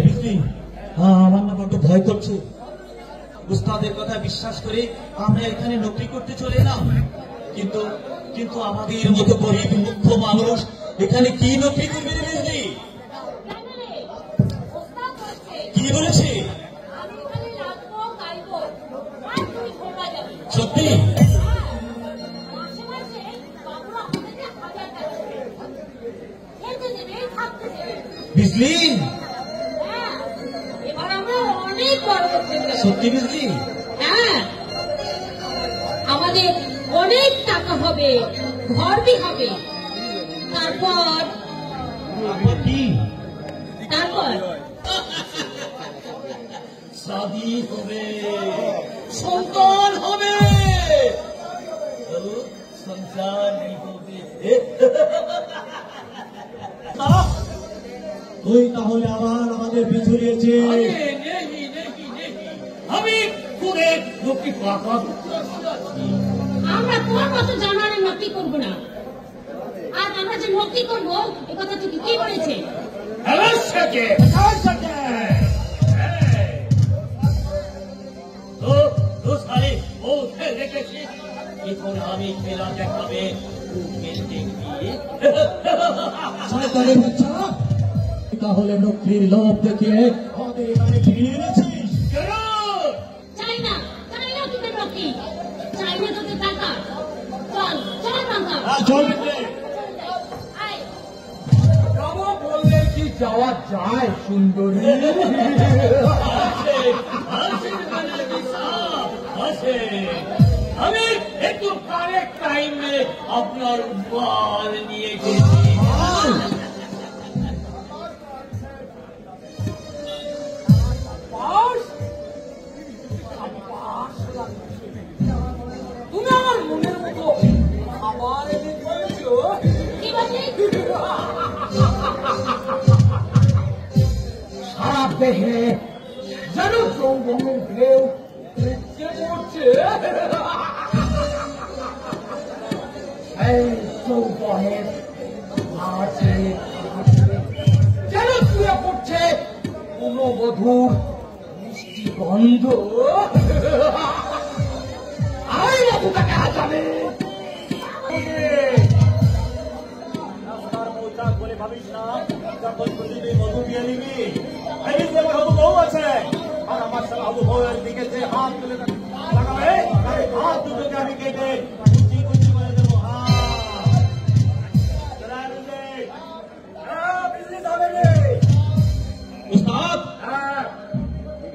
বিজলি, আমার না বড্ড ভয় করছে। উস্তাদের কথা বিশ্বাস করে আমরা এখানে নকরি করতে চলে এলাম, কিন্তু কিন্তু আমাদের মতো গরিব মুখ্য মানুষ এখানে কি নকরি করবে রে বিজলি? কি বলেছে? সত্যি? বিজলি, এবার আমরা অনেক বড় করতে চাই। সত্যি বিজলি? হ্যাঁ, আমাদের অনেক টাকা হবে, ঘরবি হবে, তারপর কি? তারপর শাদি হবে, সন্তান হবে, সংসার হবে। তুই তাহলে আবার আমাদের পিছুরিয়েছে। আমি করে লোকটি পাকা আমরা তোর মতো জানোয়ারের নকরি করবো না। আর আমরা যে নকরি করবো এ কথা তুই কি বলেছে? আমি খেলা দেখাবে, তাহলে নকরির লোভ দেখিয়ে আমাদের এখানে ফিরিয়ে এনেছিস। চাই না, চাই না তোদের নকরি, চাই না তোদের টাকা। চল চল টাকা চল বললে কি যাওয়া যায় সুন্দরী? আমি একটু কারেক্ট টাইমে আপনার উপহার নিয়ে গেছি। তুমি আমার মনের মতো আমার সারা দেহে যেন যৌবনের ঢেউ নিচে পড়ছে। এই যৌবনের আছে যেন চুয়ে পড়ছে পুনবধূর মিষ্টি গন্ধ। আমি মধুটাকে হাজাবে বলে ভাবিস না, যখন প্রতিদিন মধু দিয়ে নিবি। এই যে আমার হবু বউ আছে, আর আমার সাথে হবু বউয়ের দিকে যে হাত তুলে লাগাবে, হাত দুটোকে আমি কেটে কুচি কুচি করে দেবো। উস্তাদ,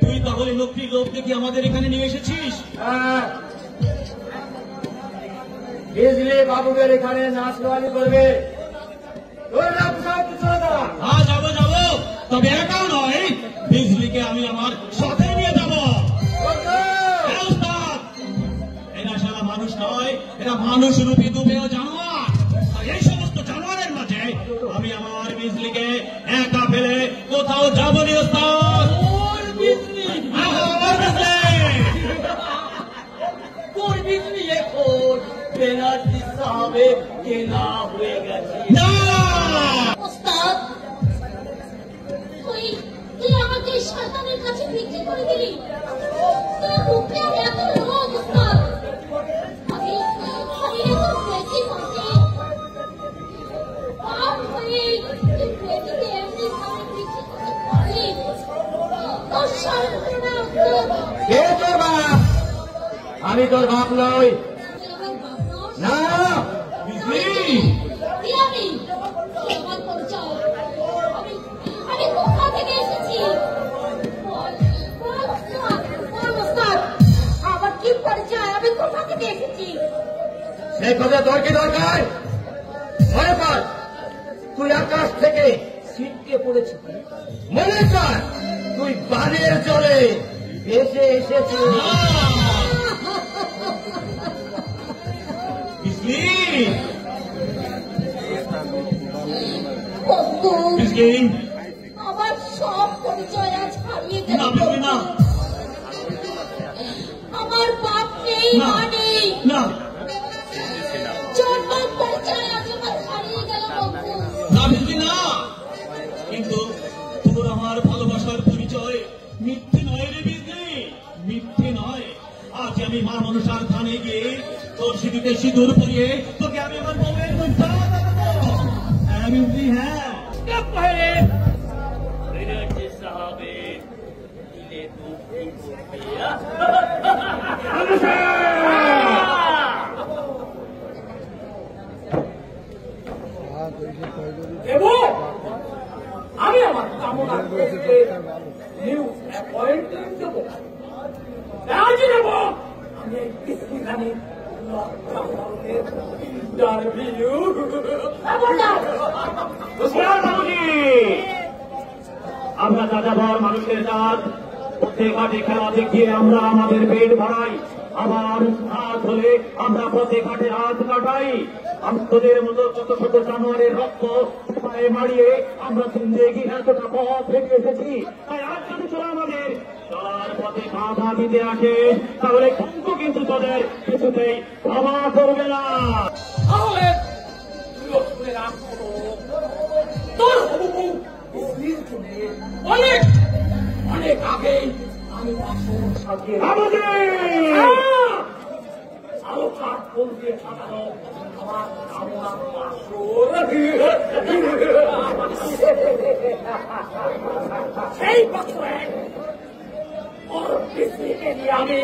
তুই তাহলে নকরি লোক দেখি আমাদের এখানে নিয়ে এসেছিস? বিজলি বাবুদের এখানে নাচ গাওয়ালি করবে। হ্যাঁ যাবো যাবো, তবে একাও নয়, বিজলিকে আমি আমার সাথে নিয়ে যাবো। এরা সারা মানুষ নয়, এরা মানুষ রূপী দুপেয় জানোয়ার। এই সমস্ত জানোয়ারের মাঝে আমি আমার বিজলিকে একা ফেলে কোথাও যাবো নি। ওস্তাদ, তোর বিজলি এখন পেনাল্টি সাবে কেনা হয়ে গেছে। ওস্তাদ, তুই আমাকে শয়তানের কাছে বিক্রি করে দিলি। তোর মুখে এত লোভ ওস্তাদ। আমি এত বেশি করছি। পাপ হয়ে তুই বেটিকে এমনি ভাবে বিক্রি করতে পারলি। তোর সর্বনা ওস্তাদ। কে তোর বাপ? আমি তোর বাপ নই। তুই আমার বাপ নস? না বিজলি, আমি আমার পরিচয়। আমি কোথা থেকে এসেছি? আমার কি পরিচয়? আমি কোথা থেকে এসেছি? সে কথা তোর কি দরকার? মনে কর তুই আকাশ থেকে ছিটকে পড়েছিস। মনে কর তুই বানের জলে ভেসে এসেছিস। বিজলি, বন্ধু, বিজলি, আমার সব পরিচয় আজ হারিয়ে গেল। না বিজলি না, আমার বাপ নেই, না, মা নেই, না, জন্ম পরিচয় আজ আমার হারিয়ে গেল বন্ধু। না বিজলি না। কিন্তু তোর আমার ভালোবাসা আমি মা মনসার ধানে গিয়ে তোর সিঁড়িতে সিঁদুর পরিয়ে তোকে আমি আমার বউয়ের মুখটা দেখাবো। আমি বলি হ্যাঁ আমি আমার কামনা নিউ অ্যাপয়েন্টমেন্ট দেবো, রাজি দেব। আমি এখানে ইন্টারভিউ আমরা যাযাবর মানুষের জাত, প্রত্যেক ঘাটে খেলা দেখিয়ে আমরা আমাদের পেট ভরাই, আবার রাত হলে আমরা প্রত্যেক ঘাটে রাত কাটাই। আমাদের মতো ছোট ছোট জানোয়ারের রক্ত পায়ে মারিয়ে আমরা জিন্দেগি এতটা পথ হেঁটে এসেছি। তাই আজ যদি তোরা আমাদের চলার পথে বাধা দিতে আসে তাহলে কিন্তু তোদের কিছুতেই ক্ষমা করবে না। তাহলে তোর অনেক অনেক আগেই আমি আরো কাঠ ফুল দিয়ে সাজানো আমার কামনা সেই বছরে ওর পিসিকে নিয়ে আমি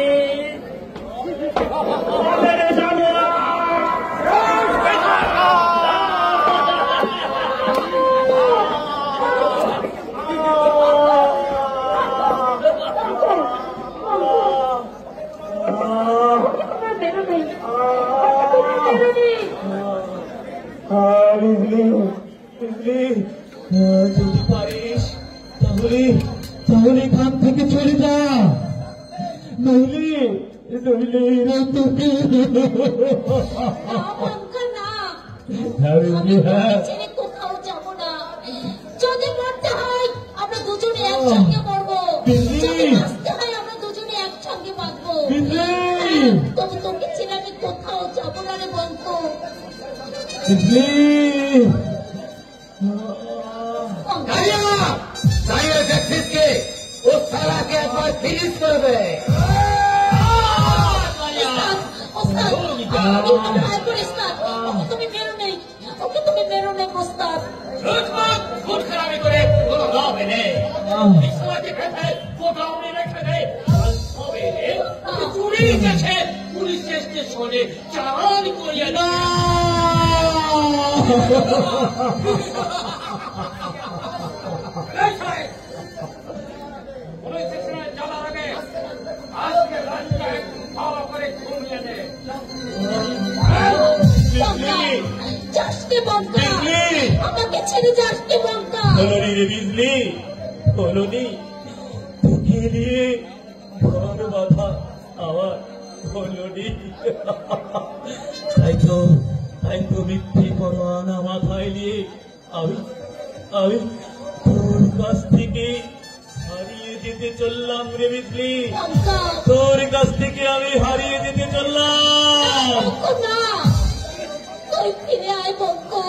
যদি পারিস তাহলে তাহলে এখান থেকে চলে যা, নইলে নইলে তোকে কোথাও যাবো না। যদি মরতে হয় আমরা দুজনে একসঙ্গে মরবো, যদি বাঁচতে হয় আমরা দুজনে একসঙ্গে বাঁচবো। তবে তোকে ছেড়ে আমি কোথাও যাবো না রে বলতো। ও সালাকে একবার ফিনিশ করবে। তুমি মেরো নেই, ওকে তুমি মেরো নেই প্রস্তাব। খুব খারাপ করে কোনো লাভ নেই। কোথাও রেখে দেয় চুরি গেছে পুলিশ স্টেশনে চালান করিয়ে না। যাওয়ার আগে আজকে রান্না ভালো করে ঘুমিয়ে নেয়। আমাকে ছেড়ে যাসনি বঙ্কা। হলনি রে বিজলি, হলনি তোকে নিয়ে ঘর বাঁধা আমার হলনি। তাই তো মিথ্যে পরোয়ানা মাথায় নিয়ে আমি আমি তোর কাছ থেকে হারিয়ে যেতে চললাম রে বিজলি, তোর কাছ থেকে আমি হারিয়ে যেতে চললাম। তুই ফিরে আয় বঙ্কা।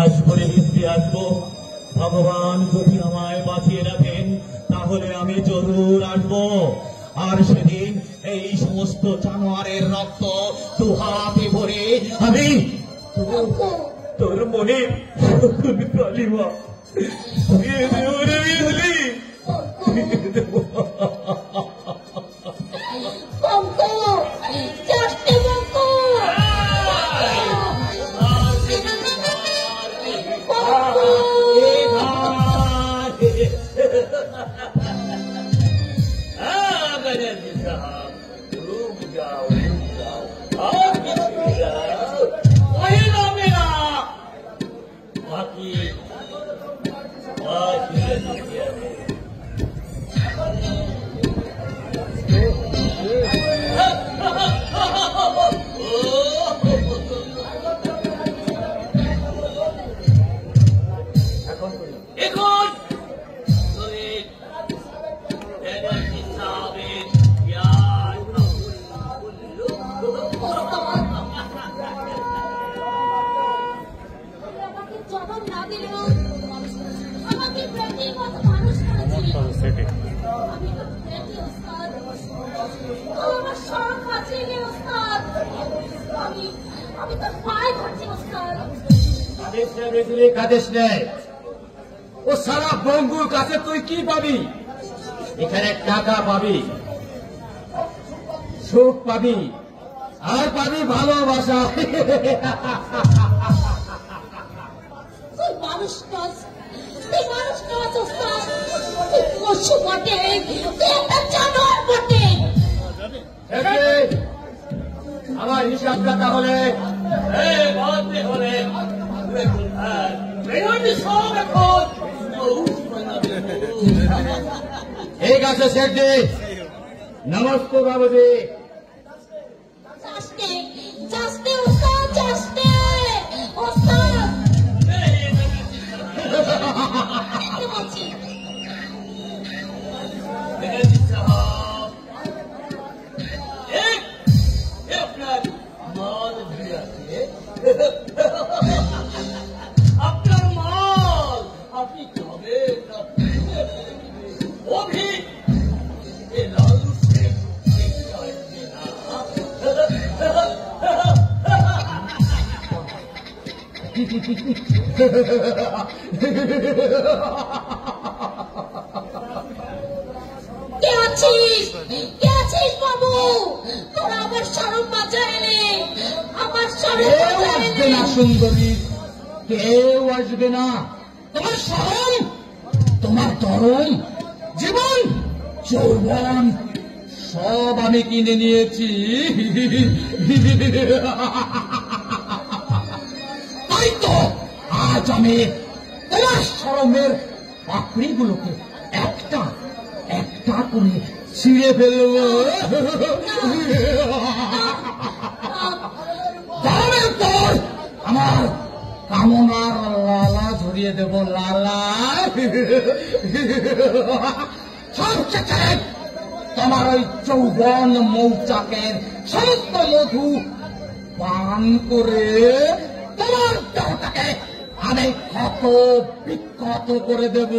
আসবো রে বিজলি আসবো, ভগবান যদি আমায় বাঁচিয়ে রাখেন তাহলে আমি জরুর আসবো। আর সেদিন এই সমস্ত জানোয়ারের রক্ত দু হাতে ভরে আমি তোর মনে কালিমা দিয়ে দেব রে বিজলি। আমার আমি তো পায়ে ধরছি ওস্তাদ। কাদেশ নে বেজুলি, কাদেশ নে। ও সারা বঙ্গুর কাছে তুই কি পাবি? এখানে টাকা পাবি, সুখ পাবি, আর পাবি ভালোবাসা। তুই মানুষ নস, তুই মানুষ নস ওস্তাদ। তুই পশু বটে, তুই একটা জানোয়ার বটে। আমার হিসাবটা তাহলে ঠিক আছে শেঠজি। নমস্তে বাবুজি। চাষতে চাষতে ওস্তাদ, চাষতে ওস্তাদ। দেখতে পাচ্ছি। আপনার মাল আপনি খাবেন না। অভি এ লালু শেখ চাইবে না। কে আছিস? কে আছিস বাবু? তোরা আমার শরম বাঁচাইলে, আমার শরম কেউ আসবে বাঁচাইলে। না সুন্দরী, কেউ আসবে না। তোমার শরম, তোমার তরম, জীবন, যৌবন সব আমি কিনে নিয়েছি। তাই তো আজ আমি তোমার শরমের পাপড়িগুলোকে একটা একটা করে ছিঁড়ে ফেলব। দামের পর আমার কামনার লালা ঝরিয়ে দেব, লালা। সবশেষে তোমার ওই যৌবন মৌচাকের সমস্ত মধু পান করে তোমার দেহটাকে আমি ক্ষত বিক্ষত করে দেব।